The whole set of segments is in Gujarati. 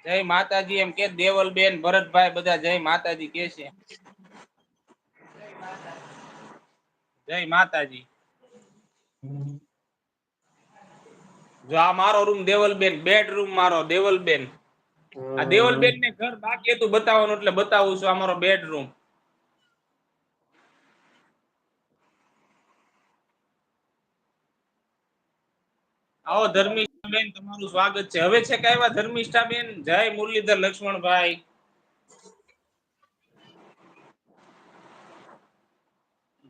જય માતાજી એમ કે દેવલબેન ભરતભાઈ બધા જય માતાજી કે છે. જય માતાજી. જો આ મારો રૂમ દેવલબેન બેડરૂમ મારો દેવલબેન. આ દેવલબેન ને ઘર બાકી હતું બતાવવાનું એટલે બતાવું છું અમારો બેડરૂમ. આવો ધર્મિષ્ઠાબેન તમારું સ્વાગત છે. હવે છે કે આવ્યા ધર્મિષ્ઠાબેન જય મુરલીધર લક્ષ્મણભાઈ.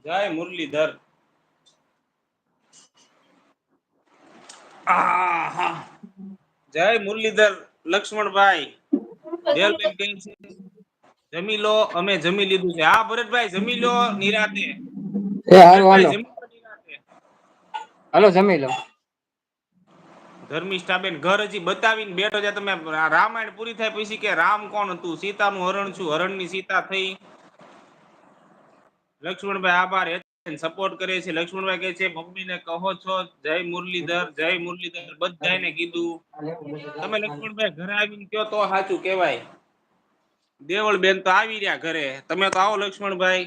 જય મુરલીધર. જય મુરલીધર લક્ષ્મણભાઈ. દેવલબેન કેમ છે? જમી લો અમે જમી લીધું છે. હા ભરતભાઈ જમી લો નિરાતે. ભરતભાઈ જમી લો નિરાતે. હાલો જમી લો. ધર્મિષ્ઠાબેન ઘર હજી બતાવીને બેઠો છે. તમે રામાયણ પૂરી થાય પછી કે રામ કોણ હતું? સીતાનું હરણ છું, હરણની સીતા થઈ. લક્ષ્મણભાઈ આભાર સપોર્ટ કરે છે. લક્ષ્મણભાઈ કહે છે મમ્મીને કહો છો જય મુરલીધર જય મુરલીધર બધાને કીધું. તમે લક્ષ્મણભાઈ ઘરે આવીને કયો તો સાચું કહેવાય. દેવળબેન તો આવી રહ્યા ઘરે. તમે તો આવો લક્ષ્મણભાઈ.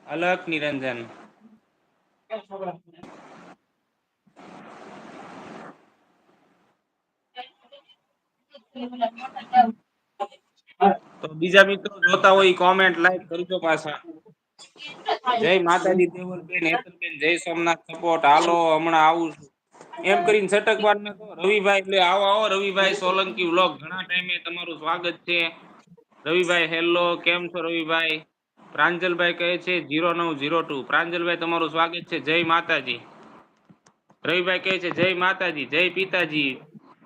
અલક નિરંજન. તો બીજા મિત્રો જોતા હોય કોમેન્ટ લાઈક કરજો પાછા. જય માતાજી દેવલબેન હેતલબેન જય સોમનાથ સપોર્ટ. હાલો હમણાં આવું છું એમ કરીને છટકવાર ને તો રવિભાઈ એટલે આવો આવો રવિભાઈ સોલંકી વ્લોગ ઘણા ટાઈમે તમારું સ્વાગત છે. રવિભાઈ હેલો કેમ છો રવિભાઈ? પ્રાંજલભાઈ કહે છે 0902. પ્રાંજલભાઈ તમારું સ્વાગત છે. જય માતાજી. રવિભાઈ કહે છે જય માતાજી જય પિતાજી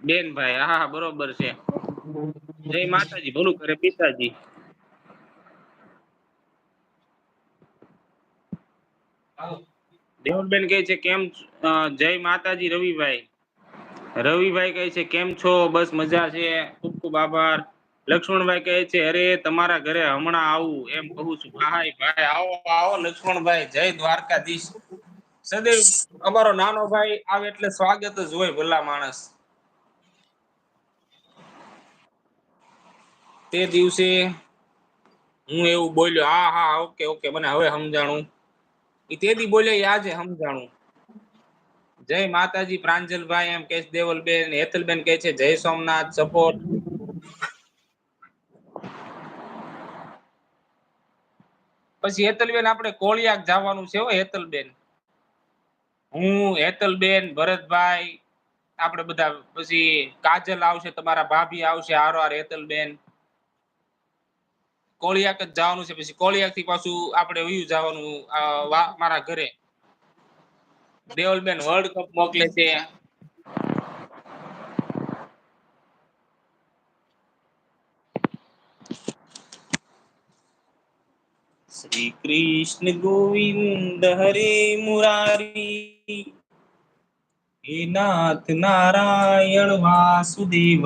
બેનભાઈ. હા બરોબર છે. જય માતાજી ભલું કરે પિતાજી. દેવલબેન કહે છે કેમ જય માતાજી રવિભાઈ. રવિભાઈ કહે છે કેમ છો? બસ મજા છે. ખૂબ ખૂબ આભાર. લક્ષ્મણભાઈ કહે છે અરે તમારા ઘરે હમણાં આવું એમ કહું છું. ભાઈ ભાઈ આવો આવો લક્ષ્મણભાઈ. જય દ્વારકાધીશ. સદૈવ અમારો નાનો ભાઈ આવે એટલે સ્વાગત જ હોય ભલા માણસ. તે દિવસે હું એવું બોલ્યો. હા હા ઓકે ઓકે મને હવે સમજાણું. તે દી બોલ્યો આજે સમજાણું. જય માતાજી પ્રાંજલભાઈ એમ કે દેવલબેન હેતલબેન કહે છે જય સોમનાથ સપોર્ટ. પછી હેતલબેન આપણે કોળિયાક જવાનું છે હો હેતલબેન. હું હેતલબેન ભરતભાઈ આપણે બધા પછી કાજલ આવશે તમારા ભાભી આવશે હારો હેતલબેન. કોળિયાક જ જવાનું છે. પછી કોળિયાક થી પાછું આપણે વયું જવાનું મારા ઘરે. દેવલબેન વર્લ્ડ કપ મોકલે છે. શ્રી કૃષ્ણ ગોવિંદ હરે મુરારી હે નાથ નારાયણ વાસુદેવ.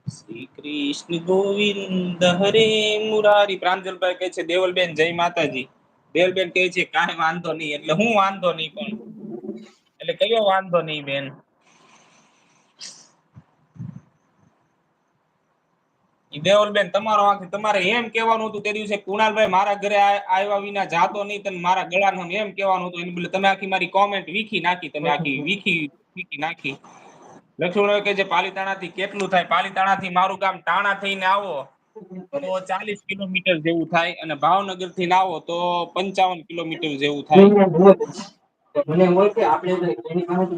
શ્રી કૃષ્ણ ગોવિંદ હરે મુરારી. પ્રાંજલભાઈ કહે છે દેવલબેન જય માતાજી. દેવલબેન કહે છે કાંઈ વાંધો નહીં. એટલે હું વાંધો નહીં પણ એટલે કયો વાંધો નહીં બેન? દેવલબેન તમારો તમારે એમ કહેવાનું હતું તે દિવસે કુણાલભાઈ મારા ઘરે આવ્યા વિના જાતો નહીં. તમે મારા ગળાનું એમ કહેવાનું હતું. એને બદલે તમે આખી મારી કોમેન્ટ વીખી નાખી. તમે આખી વીખી નાખી. લક્ષ્મણ કે જે પાલીતાણા થી કેટલું થાય? પાલીતાણા થી મારું ગામ ટાણા થઈને આવો તો 40 કિલોમીટર જેવું થાય અને ભાવનગર થી આવો તો 55 કિલોમીટર જેવું થાય. મને હોય કે આપણે એની પાસે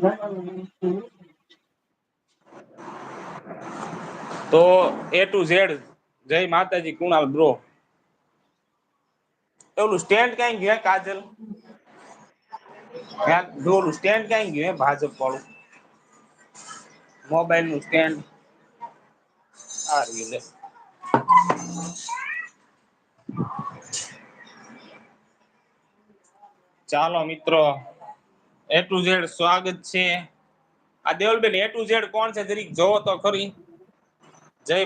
તો A to Z જય માતાજી કુણાલ બ્રો. ઓલું સ્ટેન્ડ ક્યાં ગયું કાજલ? ઓલું સ્ટેન્ડ ક્યાં ગયું ભાજપ વાળું મોબાઈલ નું સ્ટેન્ડ? આ રહ્યું લે. ચાલો મિત્રો A to Z સ્વાગત છે. આ દેવલબેન A to Z કોણ છે જરીક જોવો તો ખરી. જય